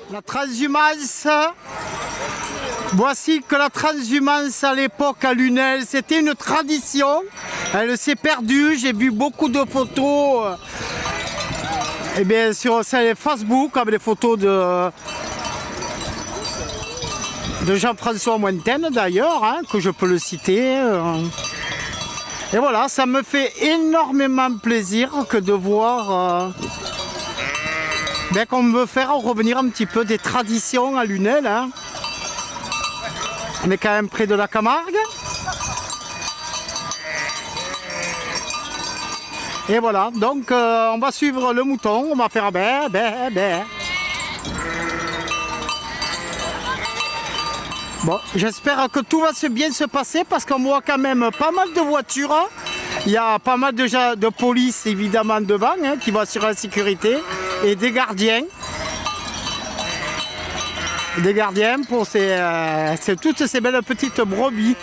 La transhumance, voici que la transhumance à l'époque à Lunel, c'était une tradition. Elle s'est perdue, j'ai vu beaucoup de photos sur Facebook avec des photos de Jean-François Mointaine d'ailleurs, hein, que je peux le citer. Et voilà, ça me fait énormément plaisir que de voir qu'on veut faire revenir un petit peu des traditions à Lunel. Hein. On est quand même près de la Camargue. Et voilà, donc on va suivre le mouton, on va faire bé, bé, bé. Bon, j'espère que tout va bien se passer parce qu'on voit quand même pas mal de voitures. Il y a pas mal de police évidemment devant hein, qui va assurer la sécurité et des gardiens. Des gardiens pour toutes ces belles petites brebis.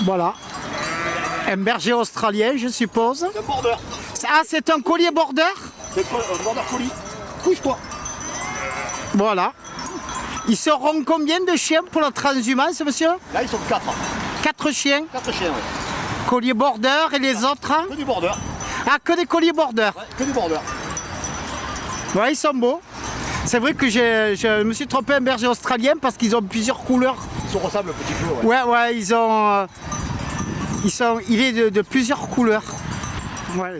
Voilà. Un berger australien, je suppose. C'est un border. Ah, c'est un collier border? C'est un border collie. Couche-toi. Voilà. Ils seront combien de chiens pour la transhumance, monsieur? Là, ils sont 4. 4 chiens? 4 chiens, oui. Collier border et les autres? Que du border. Ah, que des colliers border? Ouais, que du border. Ouais, ils sont beaux. C'est vrai que je me suis trompé un berger australien parce qu'ils ont plusieurs couleurs. Ils se ressemblent un petit peu, ouais. Ouais, il est de plusieurs couleurs. Ouais.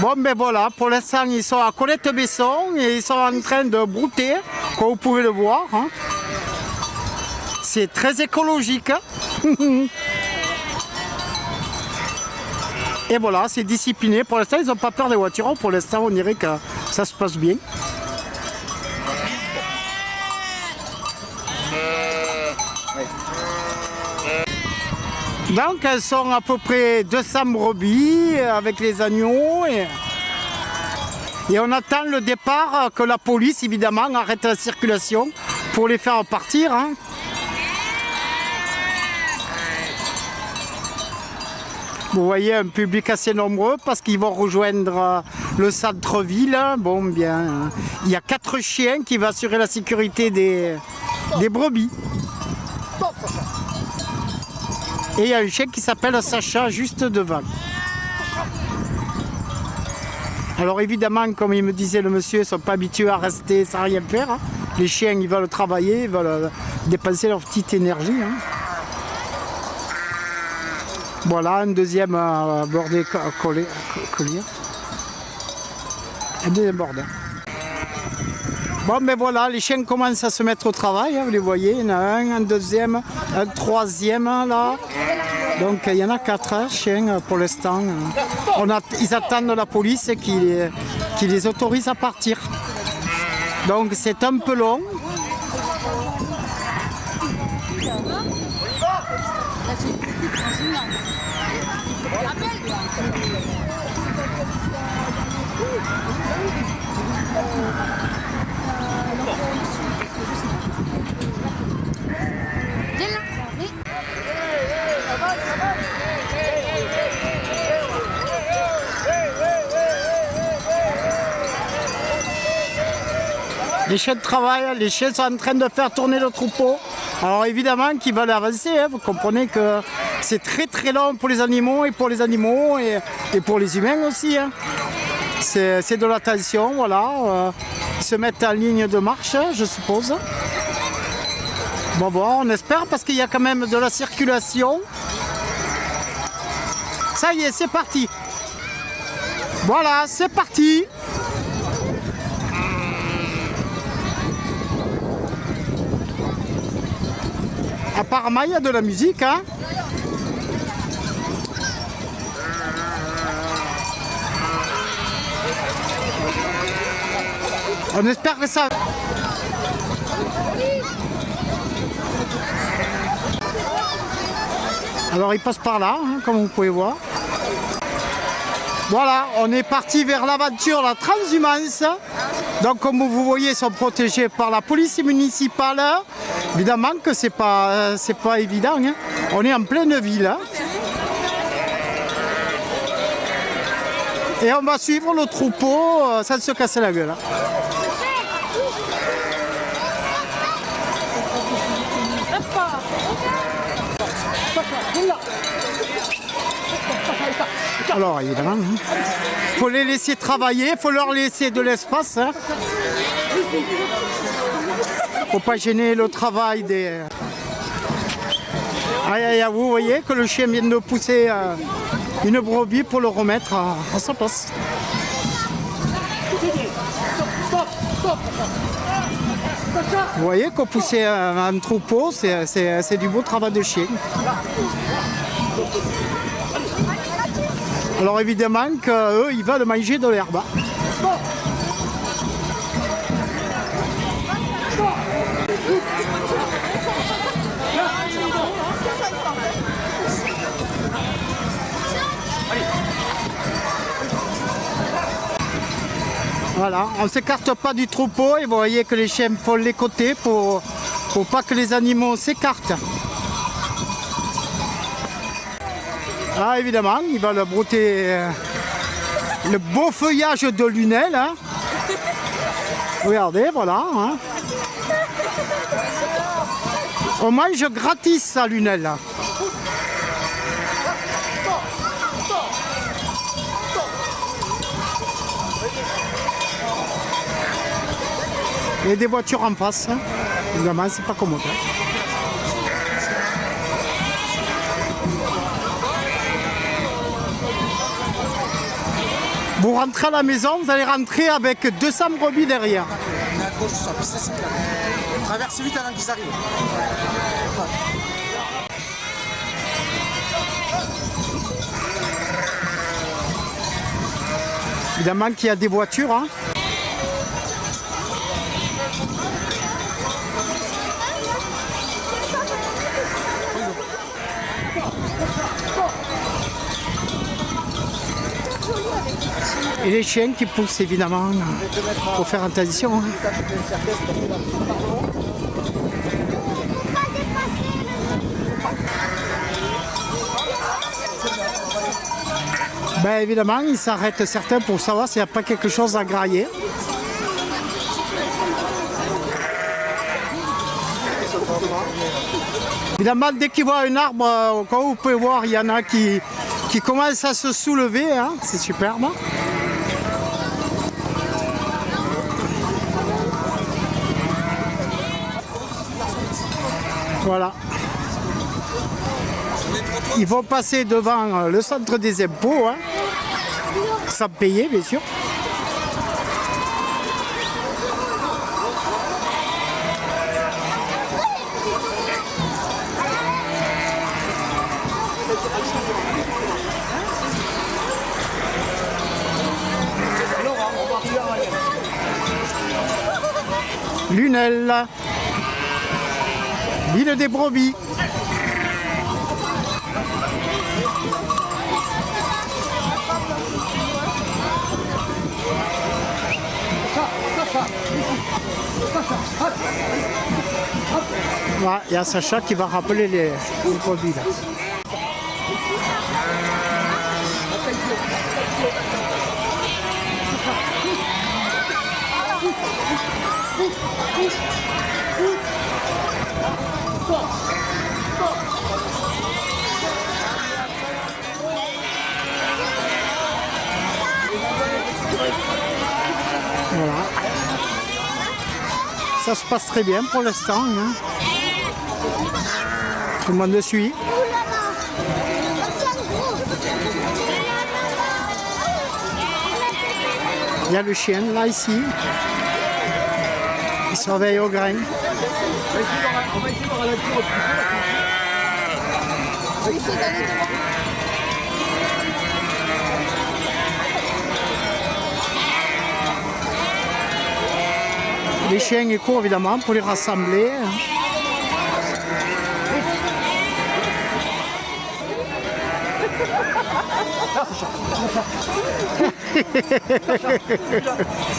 Bon, ben voilà, pour l'instant, ils sont à Colette-Besson et ils sont en train de brouter, comme vous pouvez le voir. Hein. C'est très écologique. Hein. Et voilà, c'est discipliné. Pour l'instant, ils n'ont pas peur des voitures. Pour l'instant, on dirait que ça se passe bien. Donc elles sont à peu près 200 brebis avec les agneaux et on attend le départ que la police évidemment arrête la circulation pour les faire partir. Hein. Vous voyez un public assez nombreux parce qu'ils vont rejoindre le centre-ville. Bon bien, il y a 4 chiens qui vont assurer la sécurité des brebis. Et il y a un chien qui s'appelle Sacha juste devant. Alors évidemment, comme il me disait le monsieur, ils ne sont pas habitués à rester sans rien faire. Hein. Les chiens, ils veulent travailler, ils veulent dépenser leur petite énergie. Hein. Voilà, un deuxième bordé collier. Un deuxième bordé. Bon, mais voilà, les chiens commencent à se mettre au travail, hein, vous les voyez, il y en a un deuxième, un troisième là. Donc il y en a 4 chiens pour l'instant. Ils attendent la police qui les autorise à partir. Donc c'est un peu long. Les chiens travaillent, les chiens sont en train de faire tourner le troupeau. Alors évidemment qu'ils veulent avancer, hein. Vous comprenez que c'est très très long pour les animaux et pour les humains aussi. Hein. C'est de l'attention, voilà. Ils se mettent en ligne de marche, je suppose. Bon, on espère parce qu'il y a quand même de la circulation. Ça y est, c'est parti. Voilà, c'est parti. Apparemment, il y a de la musique, hein. On espère que ça... Alors, il passe par là, hein, comme vous pouvez voir. Voilà, on est parti vers l'aventure, la transhumance. Donc comme vous voyez, ils sont protégés par la police municipale. Évidemment que c'est pas évident. Hein. On est en pleine ville. Hein. Et on va suivre le troupeau sans se casser la gueule. Alors évidemment, il faut les laisser travailler, il faut leur laisser de l'espace. Hein. Faut pas gêner le travail des... Aïe aïe aïe, vous voyez que le chien vient de pousser une brebis pour le remettre à sa place. Vous voyez que pousser un troupeau, c'est du beau travail de chien. Alors évidemment qu'eux, ils veulent manger de l'herbe. Voilà, on ne s'écarte pas du troupeau et vous voyez que les chiens font les côtés pour pas que les animaux s'écartent. Ah évidemment, il va le brouter le beau feuillage de lunel. Hein. Regardez, voilà. Hein. On mange gratis ça, lunel. Là. Il y a des voitures en face. Hein. Évidemment, c'est pas commode. Hein. Vous rentrez à la maison, vous allez rentrer avec 200 brebis derrière. On est à gauche, ça, c'est cyclable. On traverse vite avant qu'ils arrivent. Évidemment qu'il y a des voitures. Hein. Et les chiens qui poussent évidemment, pour faire attention. Hein. Ben évidemment, ils s'arrêtent certains pour savoir s'il n'y a pas quelque chose à grailler. Évidemment, dès qu'ils voient un arbre, comme vous pouvez voir, il y en a qui commencent à se soulever, hein. C'est superbe. Voilà. Ils vont passer devant le centre des impôts, hein, sans payer bien sûr. Lunel, l'île des brebis. Voilà, il y a Sacha qui va rappeler les brebis là. Voilà. Ça se passe très bien pour l'instant. Hein. Tout le monde le suit. Il y a le chien là ici. Il surveille au grain. Les chiens ils courent évidemment pour les rassembler.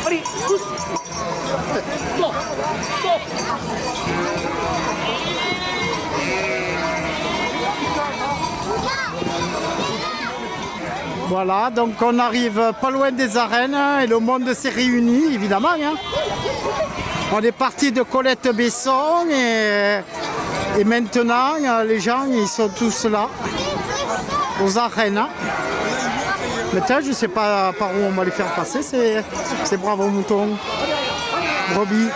Allez, pousse. Stop. Stop. Voilà, donc on arrive pas loin des arènes et le monde s'est réuni évidemment. Hein. On est parti de Colette-Besson et maintenant les gens ils sont tous là aux arènes. Maintenant je sais pas par où on va les faire passer, c'est bravo mouton, brebis.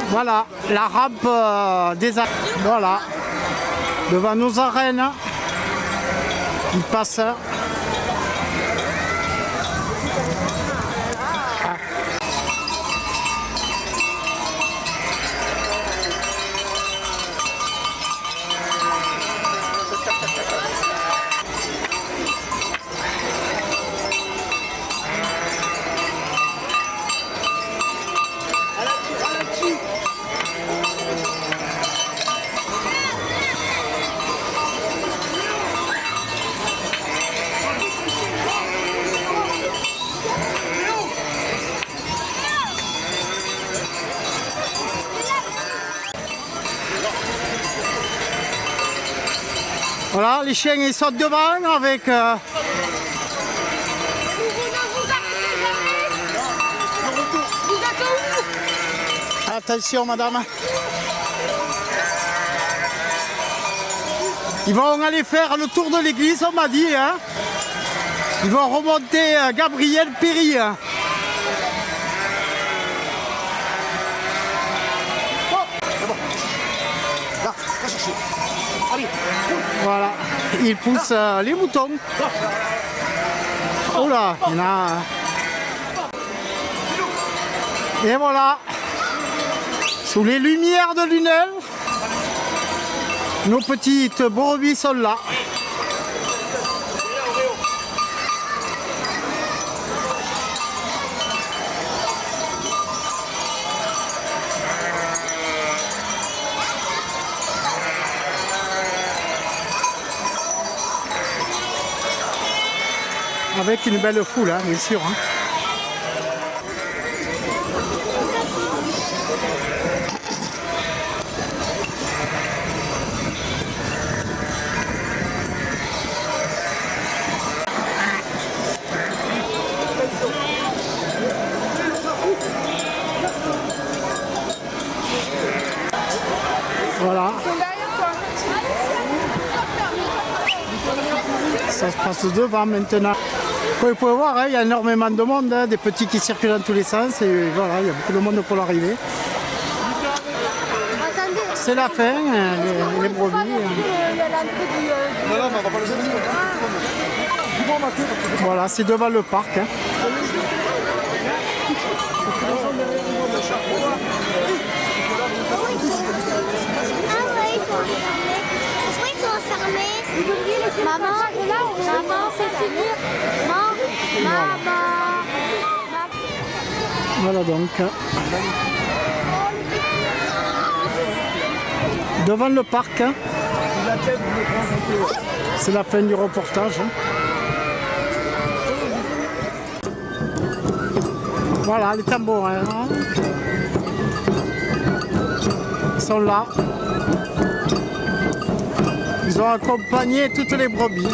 Voilà, la rampe des arènes. Voilà, devant nos arènes, ils passent. Voilà, les chiens ils sont devant avec... Attention madame. Ils vont aller faire le tour de l'église, on m'a dit. Hein. Ils vont remonter Gabriel Péry. Hein. Voilà, ils poussent les moutons. Oh là, il y en a... Et voilà, sous les lumières de Lunel, nos petites brebis sont là. Avec une belle foule, hein, bien sûr. Hein. Voilà. Ça se passe devant maintenant. Vous pouvez voir, hein, il y a énormément de monde, hein, des petits qui circulent dans tous les sens et voilà, il y a beaucoup de monde pour l'arrivée. C'est la fin, les brebis. Voilà, c'est devant le parc. Hein. Maman, c'est fini. Maman. Voilà donc. Devant le parc. Hein. C'est la fin du reportage. Hein. Voilà les tambours. Hein. Ils sont là. Ils ont accompagné toutes les brebis.